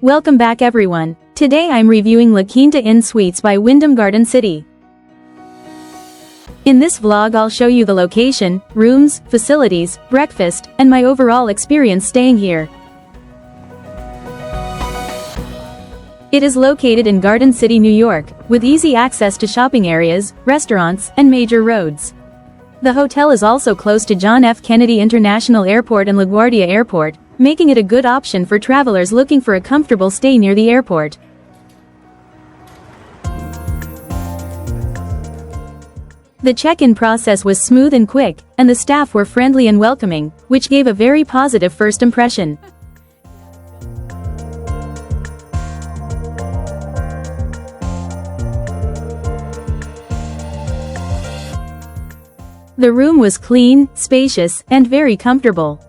Welcome back everyone. Today I'm reviewing La Quinta Inn Suites by Wyndham Garden City. In this vlog I'll show you the location, rooms, facilities, breakfast, and my overall experience staying here. It is located in Garden City, New York, with easy access to shopping areas, restaurants, and major roads. The hotel is also close to John F. Kennedy International Airport and LaGuardia Airport, making it a good option for travelers looking for a comfortable stay near the airport. The check-in process was smooth and quick, and the staff were friendly and welcoming, which gave a very positive first impression. The room was clean, spacious, and very comfortable.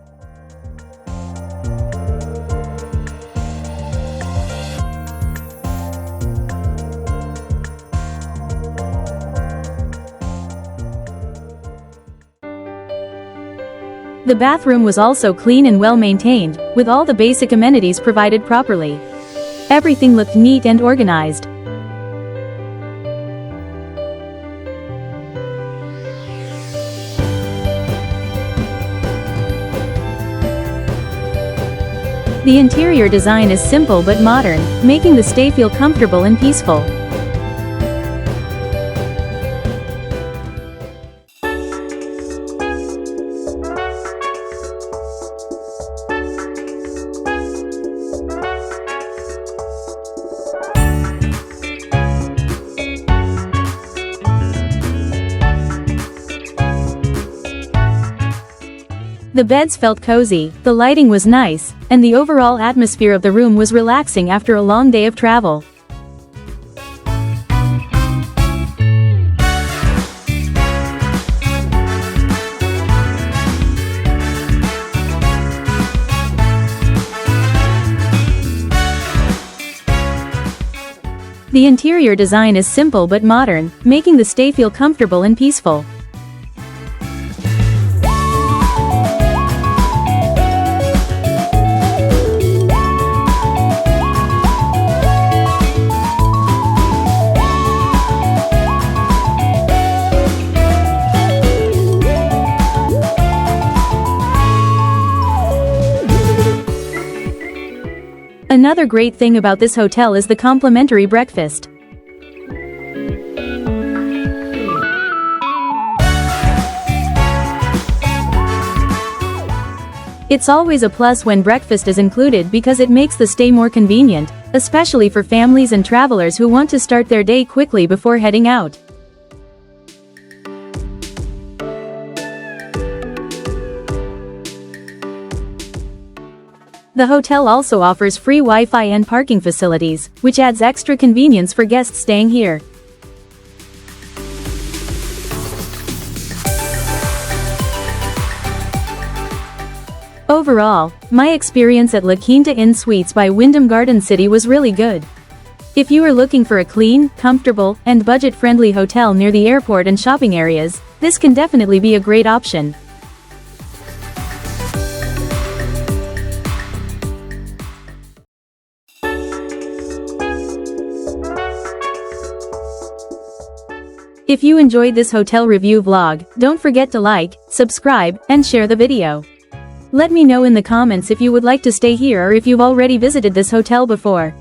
The bathroom was also clean and well maintained, with all the basic amenities provided properly. Everything looked neat and organized. The interior design is simple but modern, making the stay feel comfortable and peaceful. The beds felt cozy, the lighting was nice, and the overall atmosphere of the room was relaxing after a long day of travel. The interior design is simple but modern, making the stay feel comfortable and peaceful. Another great thing about this hotel is the complimentary breakfast. It's always a plus when breakfast is included because it makes the stay more convenient, especially for families and travelers who want to start their day quickly before heading out. The hotel also offers free Wi-Fi and parking facilities, which adds extra convenience for guests staying here. Overall, my experience at La Quinta Inn Suites by Wyndham Garden City was really good. If you are looking for a clean, comfortable, and budget-friendly hotel near the airport and shopping areas, this can definitely be a great option. If you enjoyed this hotel review vlog, don't forget to like, subscribe, and share the video. Let me know in the comments if you would like to stay here or if you've already visited this hotel before.